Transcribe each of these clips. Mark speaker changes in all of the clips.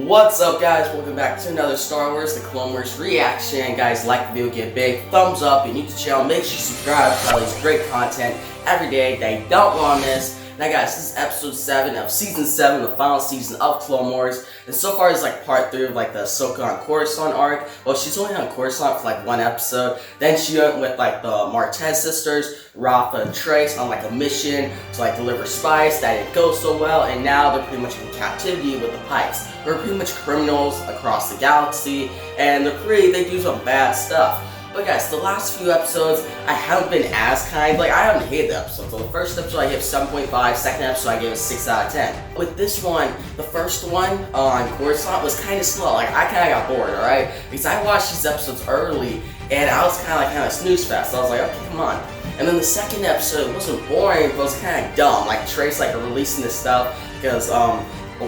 Speaker 1: What's up, guys? Welcome back to another Star Wars The Clone Wars reaction. Guys, like the video, give a big thumbs up. If you're new to the channel, make sure you subscribe for all these great content every day that you don't want to miss. Now guys, this is episode 7 of season 7, the final season of Clone Wars. And so far it's like part 3 of like the Ahsoka on Coruscant arc. Well, she's only on Coruscant for like one episode. Then she went with like the Martez sisters, Rafa and Trace, on like a mission to like deliver spice. That didn't go so well, and now they're pretty much in captivity with the Pykes. They're pretty much criminals across the galaxy, and they do some bad stuff. But guys, the last few episodes, I haven't been as kind. Like, I haven't hated the episode. So the first episode I gave 7.5, second episode I gave a 6 out of 10. With this one, the first one on Coruscant was kind of slow. Like, I kind of got bored, alright? Because I watched these episodes early, and I was kind of snooze fest. So I was like, okay, come on. And then the second episode, it wasn't boring, but it was kind of dumb. Like, Trace, like, releasing this stuff, because,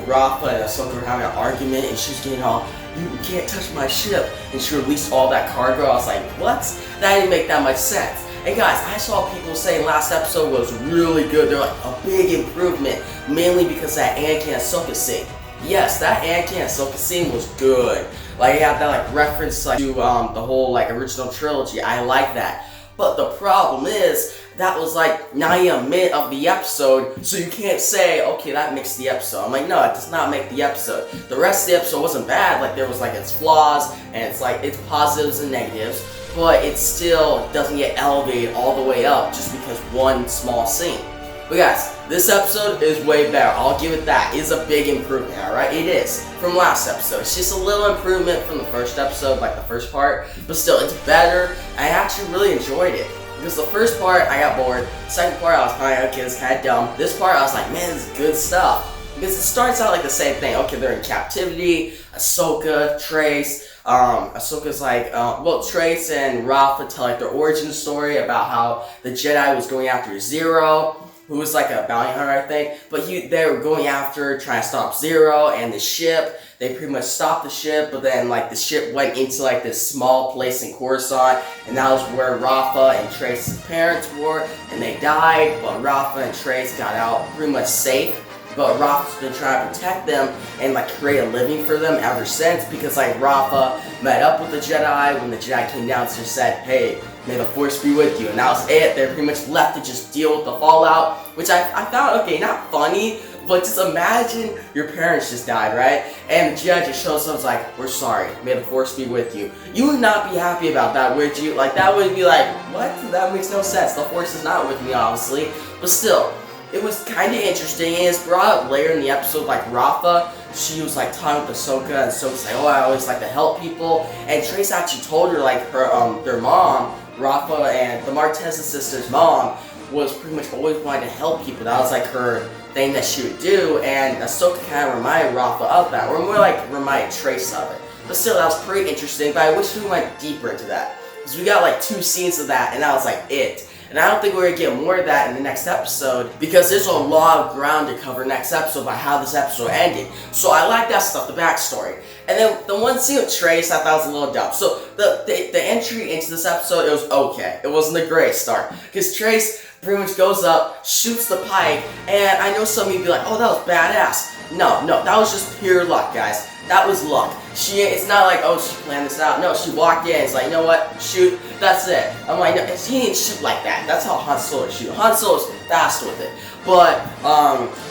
Speaker 1: Rafa and Ahsoka were having an argument, and she was getting all, you can't touch my ship, and she released all that cargo. I was like, what? That didn't make that much sense. And guys, I saw people saying last episode was really good. They're like, a big improvement, mainly because that Anakin and Ahsoka scene. Yes, that Anakin and Ahsoka scene was good. Like, it had that like reference like, to the whole like original trilogy. I like that. But the problem is, that was like 90 minutes of the episode, so you can't say, okay, that makes the episode. I'm like, no, it does not make the episode. The rest of the episode wasn't bad. Like, there was like its flaws, and it's like its positives and negatives, but it still doesn't get elevated all the way up just because one small scene. But guys, this episode is way better. I'll give it that. It's a big improvement, alright? It is. From last episode. It's just a little improvement from the first episode, like the first part. But still, it's better. I actually really enjoyed it. Because the first part, I got bored. The second part, I was kind of, okay, it's kind of dumb. This part, I was like, man, this is good stuff. Because it starts out like the same thing. Okay, they're in captivity. Ahsoka, Trace. Ahsoka's like, Trace and Rafa tell like their origin story about how the Jedi was going after Zero, who was like a bounty hunter, I think. But they were going after, trying to stop Zero and the ship. They pretty much stopped the ship, but then like the ship went into like this small place in Coruscant, and that was where Rafa and Trace's parents were, and they died. But Rafa and Trace got out pretty much safe. But Rafa's been trying to protect them and like create a living for them ever since, because like Rafa met up with the Jedi when the Jedi came down and just said, hey, may the Force be with you, and that was it. They pretty much left to just deal with the fallout, which I found, okay, not funny, but just imagine your parents just died, right? And the Jedi just shows up and is like, we're sorry, may the Force be with you. You would not be happy about that, would you? Like, that would be like, what? That makes no sense. The Force is not with me, obviously. But still, it was kind of interesting, and it's brought up later in the episode, like Rafa, she was like talking with Ahsoka, and Ahsoka's like, oh, I always like to help people. And Trace actually told her, like, her, their mom, Rafa and the Martez sisters' mom, was pretty much always wanting to help people. That was like her thing that she would do, and Ahsoka kind of reminded Rafa of that, or more like reminded Trace of it. But still, that was pretty interesting, but I wish we went deeper into that. Because we got like 2 scenes of that, and that was like it. And I don't think we're going to get more of that in the next episode, because there's a lot of ground to cover next episode by how this episode ended. So I like that stuff, the backstory. And then the one scene with Trace, I thought was a little dumb. So the entry into this episode, it was okay. It wasn't a great start. Because Trace pretty much goes up, shoots the Pyke, and I know some of you be like, oh, that was badass. No, that was just pure luck, guys. That was luck. It's not like, oh, she planned this out. No, she walked in, it's like, you know what, shoot, that's it. I'm like, no, he didn't shoot like that. That's how Han Solo shoot. Han Solo's fast with it. But,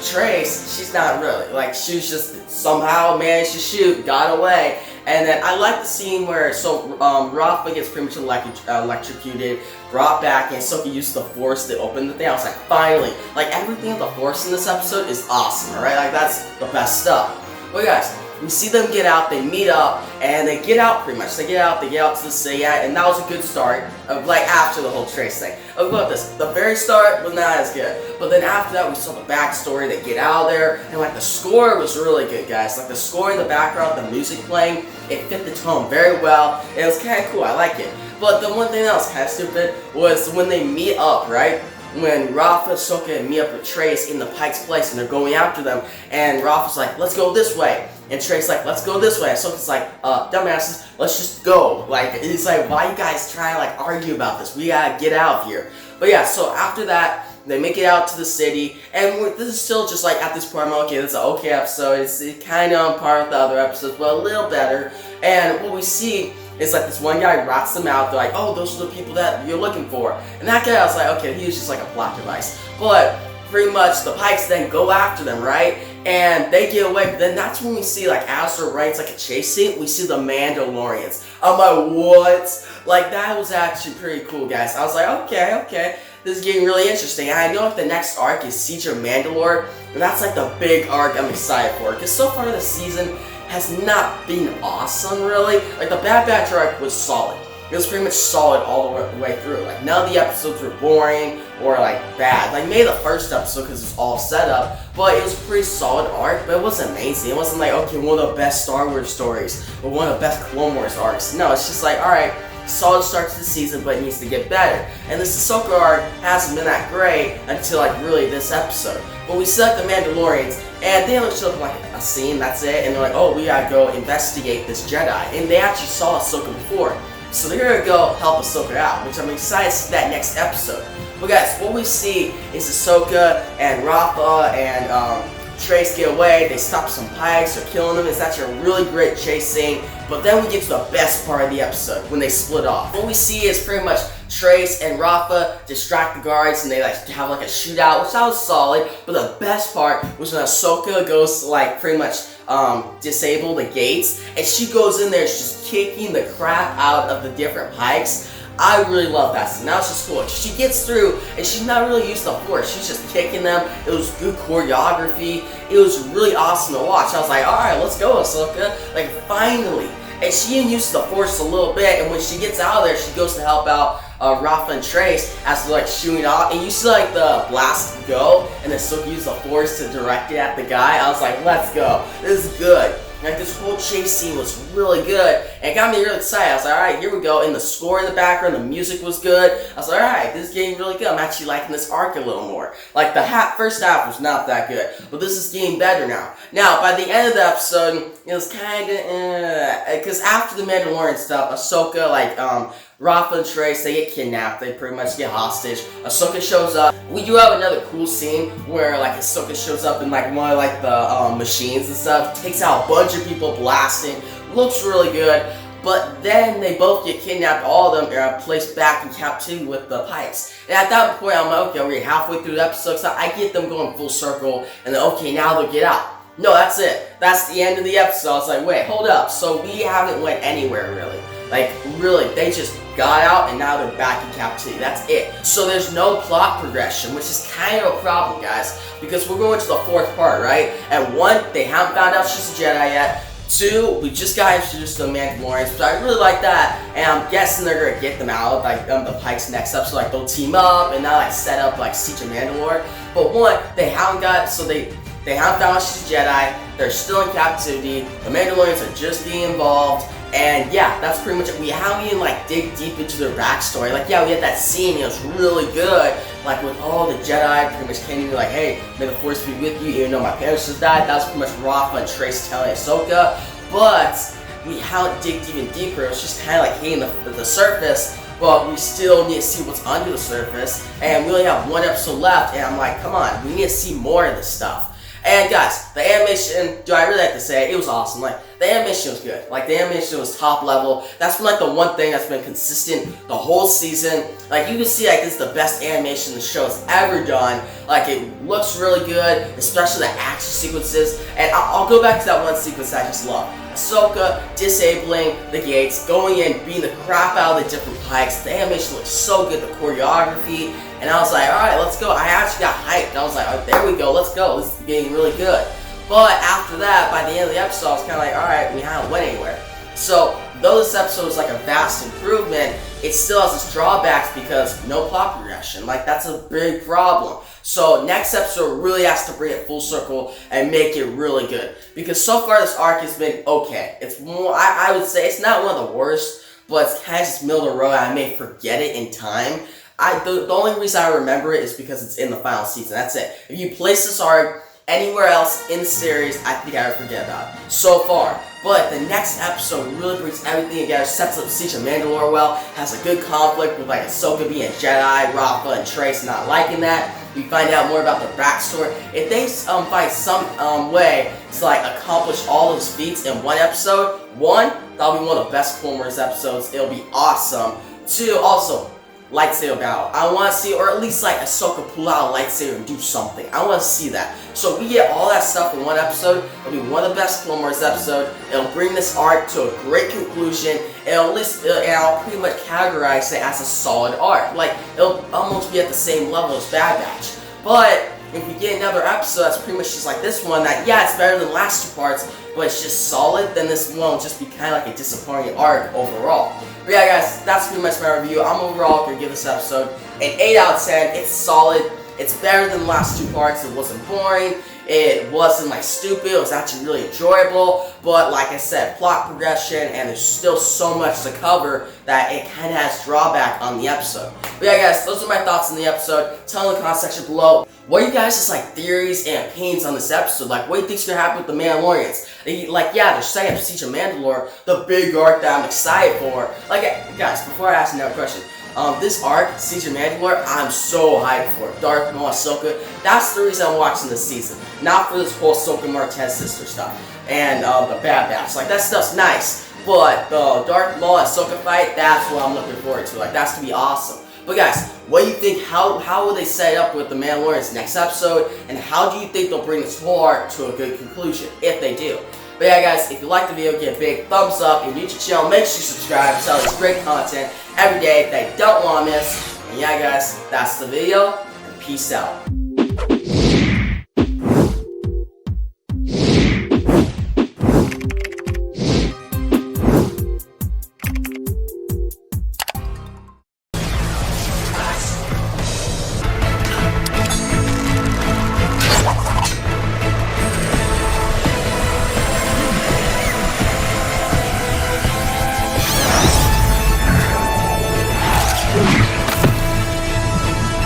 Speaker 1: Trace, she's not really. Like, she was just somehow managed to shoot, got away. And then I like the scene where, Rafa gets pretty much electrocuted, brought back, and Ahsoka used the Force to open the thing. I was like, finally. Like, everything with the Force in this episode is awesome, alright? Like, that's the best stuff. But guys, we see them get out, they meet up, and they get out pretty much. They get out to the city, and that was a good start of like after the whole Trace thing. About this, the very start was not as good, but then after that we saw the backstory. They get out of there, and like the score was really good, guys. Like the score in the background, the music playing, it fit the tone very well. And it was kind of cool. I like it. But the one thing that was kind of stupid was when they meet up, right? When Rafa, Ahsoka, and meet up with Trace in the Pykes' place, and they're going after them, and Rafa's like, let's go this way. And Trace's like, let's go this way. And Ahsoka's like, dumbasses, let's just go. Like, he's like, why you guys trying to like argue about this? We gotta get out of here. But yeah, so after that, They make it out to the city, and this is still just like at this point, I'm like, okay, this is an okay episode. It's kind of on par with the other episodes, but a little better. And what we see is like this one guy rats them out. They're like, oh, those are the people that you're looking for. And that guy, I was like, okay, he was just like a plot device. But pretty much the Pykes then go after them, right? And they get away, but then that's when we see, like, as they're running, it's like a chase scene, we see the Mandalorians. I'm like, what? Like, that was actually pretty cool, guys. I was like, okay, this is getting really interesting. And I know if the next arc is Siege of Mandalore, and that's like the big arc I'm excited for. Because so far this season has not been awesome, really. Like, the Bad Batch arc was solid. It was pretty much solid all the way through. Like, none of the episodes were boring or, like, bad. Like, maybe the first episode because it's all set up, but it was a pretty solid arc, but it wasn't amazing. It wasn't like, okay, one of the best Star Wars stories or one of the best Clone Wars arcs. No, it's just like, alright, solid start to the season, but it needs to get better. And this Ahsoka arc hasn't been that great until, like, really this episode. But we see, like, the Mandalorians, and they only show up, like, a scene, that's it, and they're like, oh, we gotta go investigate this Jedi. And they actually saw Ahsoka before. So they're gonna go help Ahsoka out, which I'm excited to see that next episode. But guys, what we see is Ahsoka and Rafa and Trace get away. They stop some Pykes, they're killing them. It's actually a really great chase scene. But then we get to the best part of the episode, when they split off. What we see is pretty much Trace and Rafa distract the guards, and they like have like a shootout, which sounds solid. But the best part was when Ahsoka goes to like pretty much disable the gates, and she goes in there, she's just kicking the crap out of the different Pykes. I really love that scene. That was just cool. She gets through, and she's not really used to force. She's just kicking them. It was good choreography. It was really awesome to watch. I was like, alright, let's go, Ahsoka. Like, finally. And she even used the force a little bit, and when she gets out of there, she goes to help out Rafa and Trace as they're like shooting off, and you see like the blast go, and then Ahsoka used the force to direct it at the guy. I was like, let's go. This is good. Like, this whole chase scene was really good, and it got me really excited. I was like, alright, here we go. And the score in the background, the music was good. I was like, alright, this is getting really good. I'm actually liking this arc a little more. Like, the first half was not that good, but this is getting better now. Now, by the end of the episode, it was kind of, because after the Mandalorian stuff, Ahsoka, like, Rafa and Trace, they get kidnapped. They pretty much get hostage. Ahsoka shows up. We do have another cool scene where like Ahsoka shows up in like one of like the machines and stuff. Takes out a bunch of people blasting. Looks really good. But then they both get kidnapped. All of them are placed back in captivity with the Pykes. And at that point, I'm like, okay, we're halfway through the episode. So I get them going full circle. And then, okay, now they'll get out. No, that's it. That's the end of the episode. I was like, wait, hold up. So we haven't went anywhere really. Like, really, they just got out and now they're back in captivity. That's it. So there's no plot progression, which is kind of a problem, guys, because we're going to the fourth part, right? And one, they haven't found out she's a Jedi yet. Two, we just got introduced to the Mandalorians, but I really like that, and I'm guessing they're gonna get them out, like the Pykes next episode, like they'll team up and now like set up like Siege of Mandalore. But one, they haven't got, so they haven't found out she's a Jedi. They're still in captivity. The Mandalorians are just getting involved. And yeah, that's pretty much it. We haven't even like dig deep into their backstory. Like, yeah, we had that scene, it was really good. Like with all the Jedi pretty much came in like, hey, may the Force be with you, even though my parents just died. That was pretty much Rafa and Trace telling Ahsoka. But we haven't digged even deeper. It was just kind of like hitting the surface. But we still need to see what's under the surface. And we only have one episode left. And I'm like, come on, we need to see more of this stuff. And guys, the animation, do I really have to say, it was awesome. Like, the animation was good. Like, the animation was top level. That's been like the one thing that's been consistent the whole season. Like, you can see like this is the best animation the show has ever done. Like, it looks really good, especially the action sequences. And I'll go back to that one sequence I just love. Ahsoka disabling the gates, going in, beating the crap out of the different Pykes. The animation looks so good, the choreography. And I was like, alright, let's go. I actually got hyped. I was like, oh, there we go, let's go. This is getting really good. But after that, by the end of the episode, I was kind of like, alright, we haven't went anywhere. So, though this episode was like a vast improvement, it still has its drawbacks because no plot progression. Like, that's a big problem. So, next episode really has to bring it full circle and make it really good. Because so far, this arc has been okay. It's more, I would say, it's not one of the worst, but it's kind of just middle of the road. I may forget it in time. The only reason I remember it is because it's in the final season. That's it. If you place this arc anywhere else in the series, I think I would forget about it so far. But the next episode really brings everything together, sets up Siege of Mandalore well, has a good conflict with like Ahsoka being a Jedi, Rafa and Trace not liking that. We find out more about their backstory. If they find some way to like accomplish all those feats in one episode, one, that'll be one of the best Clone Wars episodes. It'll be awesome. Two, also, lightsaber battle. I want to see, or at least like Ahsoka pull out a lightsaber and do something. I want to see that. So we get all that stuff in one episode. It'll be one of the best Clone Wars episodes. It'll bring this arc to a great conclusion. I'll pretty much categorize it as a solid arc. Like, it'll almost be at the same level as Bad Batch. But if we get another episode that's pretty much just like this one, that yeah, it's better than the last two parts, but it's just solid, then this one will just be kind of like a disappointing arc overall. But yeah, guys, that's pretty much my review. I'm overall going to give this episode an 8 out of 10. It's solid. It's better than the last two parts. It wasn't boring. It wasn't like stupid. It was actually really enjoyable. But like I said, plot progression, and there's still so much to cover that it kind of has drawback on the episode. But yeah, guys, those are my thoughts on the episode. Tell me in the comment section below. What are you guys' just like theories and opinions on this episode? Like, what do you think's gonna happen with the Mandalorians? Like, yeah, they're setting up Siege of Mandalore, the big arc that I'm excited for. Like, guys, before I ask another question, this arc, Siege of Mandalore, I'm so hyped for it. Darth Maul, Ahsoka, that's the reason I'm watching this season. Not for this whole Ahsoka Martez sister stuff and the Bad Batch. Like, that stuff's nice, but the Darth Maul Ahsoka fight, that's what I'm looking forward to. Like, that's gonna be awesome. But guys, what do you think? How will they set it up with the Mandalorians next episode? And how do you think they'll bring this whole arc to a good conclusion, if they do? But yeah, guys, if you like the video, give a big thumbs up. If you're new to the channel, make sure you subscribe. It's all this great content every day that you don't want to miss. And yeah, guys, that's the video. And peace out.